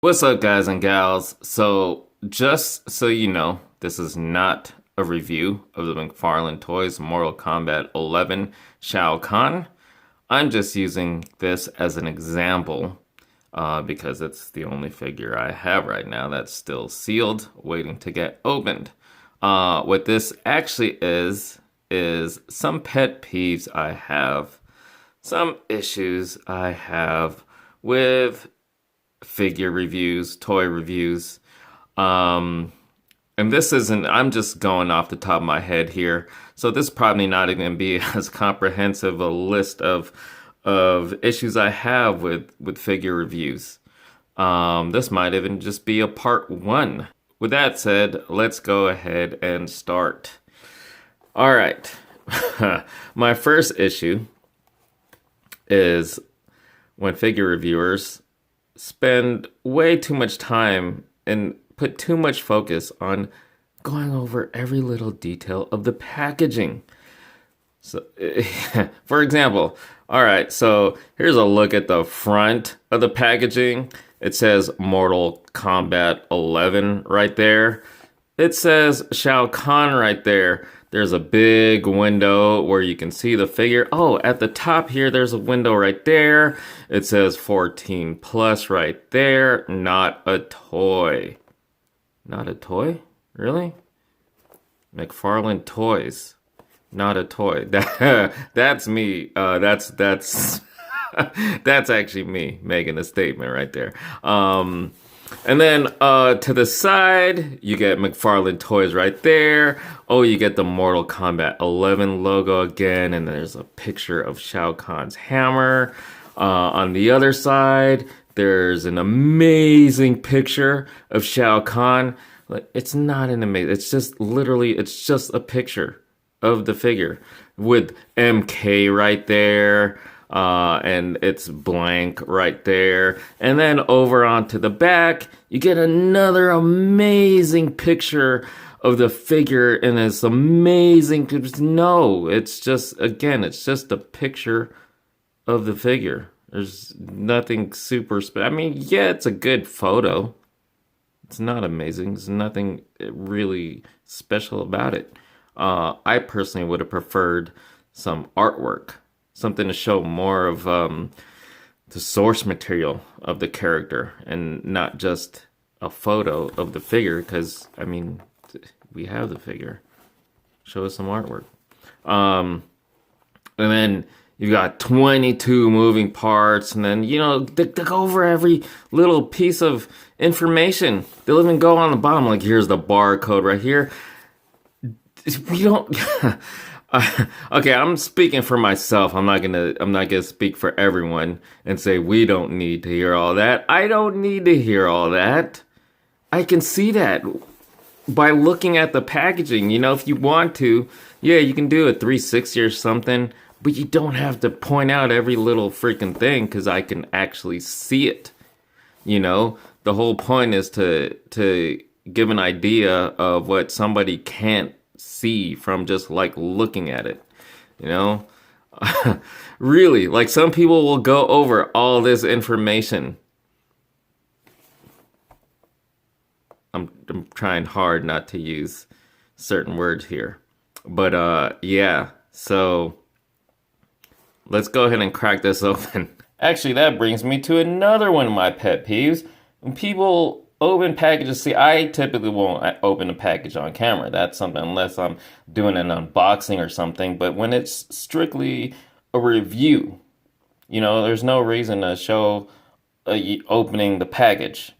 What's up, guys and gals? So, just so you know, this is not a review of the McFarlane Toys Mortal Kombat 11 Shao Kahn. I'm just using this as an example because it's the only figure I have right now that's still sealed, waiting to get opened. What this actually is some pet peeves I have, some issues I have with figure reviews, toy reviews. Um, and this isn't, I'm just going off the top of my head here. So this is probably not even going to be as comprehensive a list of issues I have with figure reviews. This might even just be a part one. With that said, let's go ahead and start. All right. My first issue is when figure reviewers spend way too much time and put too much focus on going over every little detail of the packaging. So, for example, all right, so here's a look at the front of the packaging. It says Mortal Kombat 11 right there. It says Shao Kahn right there. There's a big window where you can see the figure. Oh, at the top here, there's a window right there. It says 14 plus right there. Not a toy. Not a toy? Really? McFarlane Toys. Not a toy. That's me. That's that's actually me making a statement right there. And then to the side, you get McFarlane Toys right there. Oh, you get the Mortal Kombat 11 logo again, and there's a picture of Shao Kahn's hammer. On the other side, there's an amazing picture of Shao Kahn. Like, it's not an amazing, it's just literally, it's just a picture of the figure with MK right there. And it's blank right there. And then over onto the back, you get another amazing picture of the figure, and it's amazing. No, it's just, again, it's just a picture of the figure. There's nothing super special. I mean, yeah, it's a good photo. It's not amazing. There's nothing really special about it. I personally would have preferred some artwork, something to show more of the source material of the character and not just a photo of the figure, because, I mean, we have the figure. Show us some artwork. And then you've got 22 moving parts, and then, you know, they go over every little piece of information. They'll even go on the bottom, like, here's the barcode right here. We don't... Okay, I'm speaking for myself. I'm not gonna speak for everyone and say we don't need to hear all that. I don't need to hear all that. I can see that by looking at the packaging. You know, if you want to, yeah, you can do a 360 or something, but you don't have to point out every little freaking thing because I can actually see it. You know, the whole point is to give an idea of what somebody can't see from just like looking at it, you know. Really, like, some people will go over all this information. I'm trying hard not to use certain words here, but yeah, so let's go ahead and crack this open. Actually, that brings me to another one of my pet peeves: when people open packages. See, I typically won't open a package on camera. That's something, unless I'm doing an unboxing or something. But when it's strictly a review, you know, there's no reason to show opening the package.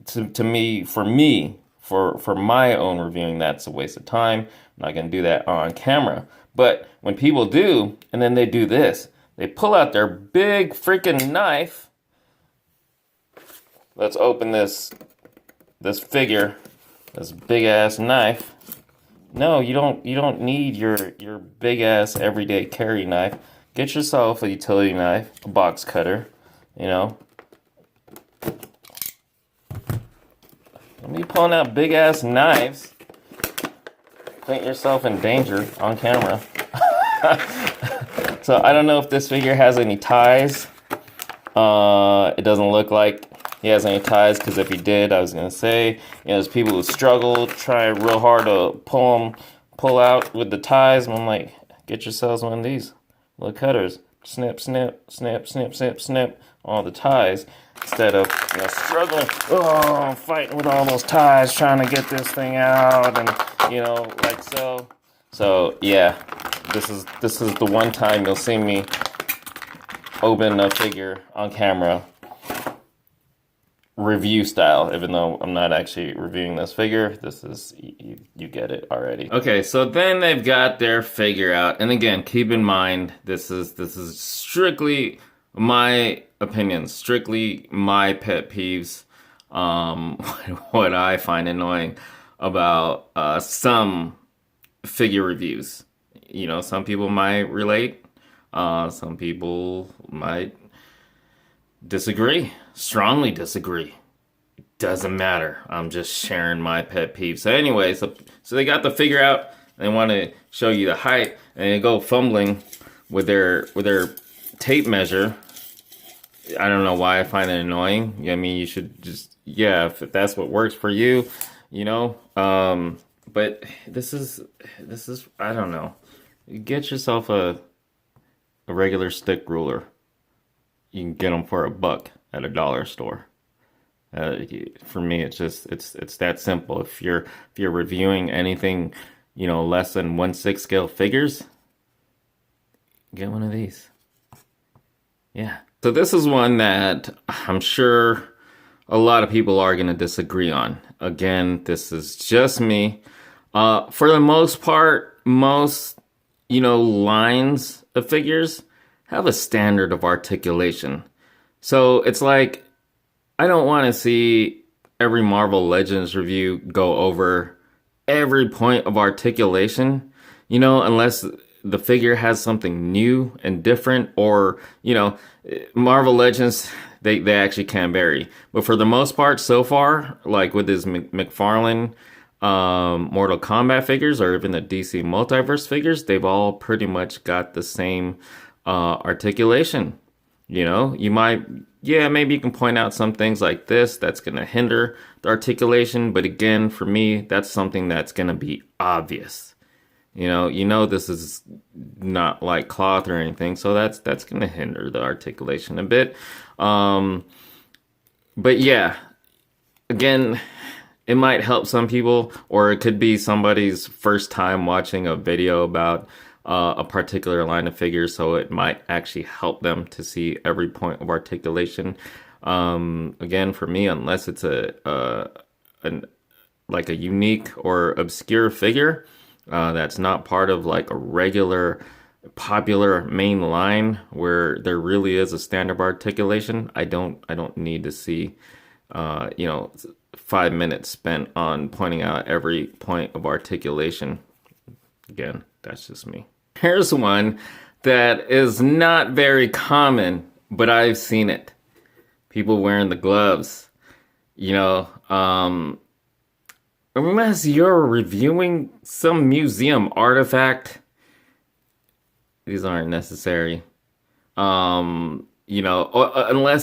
To me, for my own reviewing, that's a waste of time. I'm not going to do that on camera. But when people do, and then they do this, they pull out their big freaking knife. Let's open this figure, this big ass knife. No, you don't need your big ass everyday carry knife. Get yourself a utility knife, a box cutter, you know. Don't be pulling out big ass knives. Put yourself in danger on camera. So I don't know if this figure has any ties. It doesn't look like he has any ties, because if he did, I was gonna say, there's people who struggle, try real hard to pull out with the ties, and I'm like, get yourselves one of these little cutters. Snip, snip, snip, snip, snip, snip, all the ties, instead of struggling, fighting with all those ties, trying to get this thing out, and like so. So yeah, this is the one time you'll see me open a figure on camera, review style, even though I'm not actually reviewing this figure. This is, you get it already. Okay, so then they've got their figure out, and again, keep in mind, this is strictly my opinion, strictly my pet peeves, what I find annoying about some figure reviews. Some people might relate, some people might disagree, strongly disagree. Doesn't matter. I'm just sharing my pet peeves. So anyway, so they got the figure out. They want to show you the height, and they go fumbling with their tape measure. I don't know why I find it annoying. I mean, you should just, if that's what works for you, But this is I don't know. Get yourself a regular stick ruler. You can get them for $1 at a dollar store. For me, it's that simple. If you're reviewing anything, less than 1/6 scale figures, get one of these. Yeah. So this is one that I'm sure a lot of people are going to disagree on. Again, this is just me. For the most part, most lines of figures have a standard of articulation. So it's like, I don't want to see every Marvel Legends review go over every point of articulation, unless the figure has something new and different, or, Marvel Legends, they actually can vary. But for the most part, so far, like with his McFarlane Mortal Kombat figures, or even the DC Multiverse figures, they've all pretty much got the same articulation. You might, maybe you can point out some things like this that's going to hinder the articulation, but again, for me, that's something that's going to be obvious. This is not like cloth or anything, so that's going to hinder the articulation a bit. But yeah, again, it might help some people, or it could be somebody's first time watching a video about a particular line of figures, so it might actually help them to see every point of articulation. Again, for me, unless it's a unique or obscure figure that's not part of like a regular popular main line where there really is a standard articulation, I don't need to see 5 minutes spent on pointing out every point of articulation. Again, that's just me. Here's one that is not very common, but I've seen it. People wearing the gloves. Unless you're reviewing some museum artifact, these aren't necessary. Unless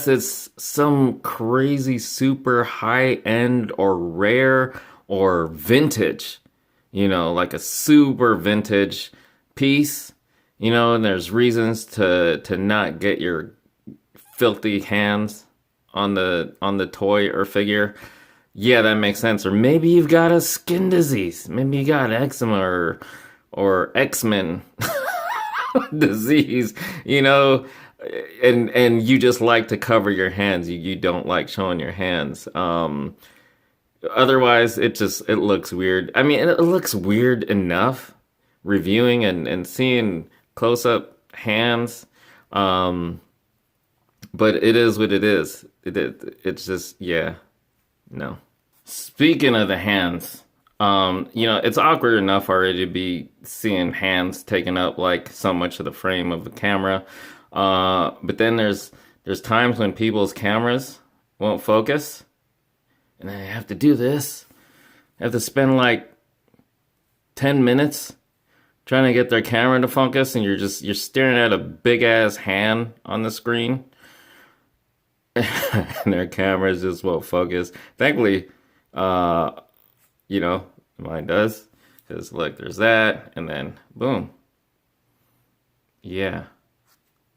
it's some crazy super high end or rare or vintage, like a super vintage piece, and there's reasons to not get your filthy hands on the toy or figure. Yeah, that makes sense. Or maybe you've got a skin disease. Maybe you got eczema or X-Men disease, and you just like to cover your hands. You don't like showing your hands. Otherwise, it looks weird. I mean, it looks weird enough reviewing and seeing close-up hands. But it is what it is. It's just, no. Speaking of the hands, it's awkward enough already to be seeing hands taking up like so much of the frame of the camera. But then there's times when people's cameras won't focus, and I have to do this. I have to spend like 10 minutes trying to get their camera to focus, and you're staring at a big ass hand on the screen. and their cameras just won't focus. Thankfully, uh, you know, mine does. Because look, there's that, and then boom. Yeah,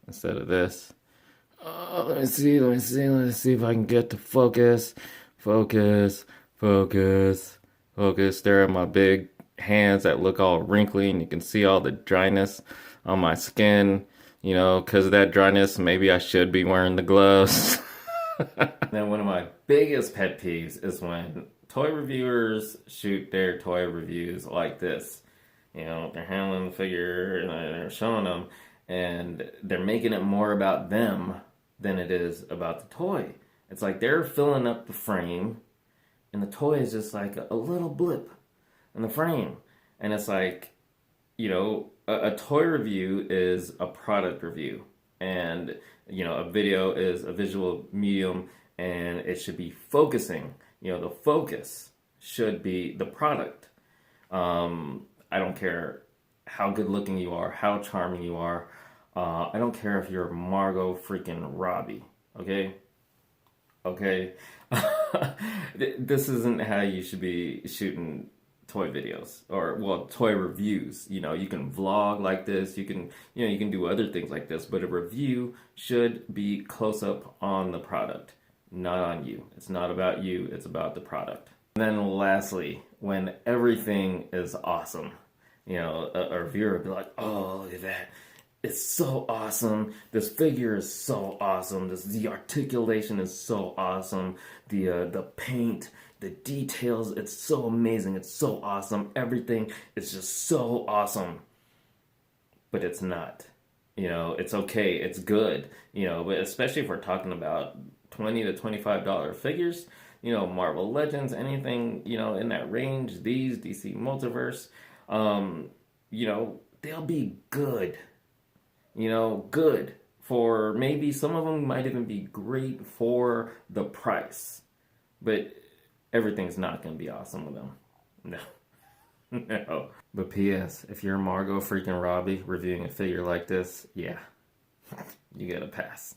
instead of this. Let me see if I can get to focus. Focus, focus, focus. There are my big hands that look all wrinkly, and you can see all the dryness on my skin. You know, because of that dryness, maybe I should be wearing the gloves. Then one of my biggest pet peeves is when toy reviewers shoot their toy reviews like this. You know, they're handling the figure and they're showing them, and they're making it more about them than it is about the toy. It's like they're filling up the frame, and the toy is just like a little blip in the frame. And it's like, you know, a toy review is a product review, and you know, a video is a visual medium, and it should be focusing. You know, the focus should be the product. I don't care how good looking you are, how charming you are. I don't care if you're Margot freaking Robbie. Okay, okay. This isn't how you should be shooting toy videos, or well, toy reviews. You know, you can vlog like this, you can, you know, you can do other things like this, but a review should be close up on the product, not on you. It's not about you, it's about the product. And then lastly, when everything is awesome, you know, a reviewer would be like, oh, look at that, it's so awesome. This figure is so awesome. The articulation is so awesome. The paint, the details, it's so amazing. It's so awesome. Everything is just so awesome. But it's not. You know, it's okay. It's good. You know, but especially if we're talking about $20 to $25 figures, you know, Marvel Legends, anything, you know, in that range, these DC Multiverse, you know, they'll be good. You know, good for maybe some of them might even be great for the price, but everything's not going to be awesome with them. No, no. But P.S. If you're Margot freaking Robbie reviewing a figure like this, yeah, you get a pass.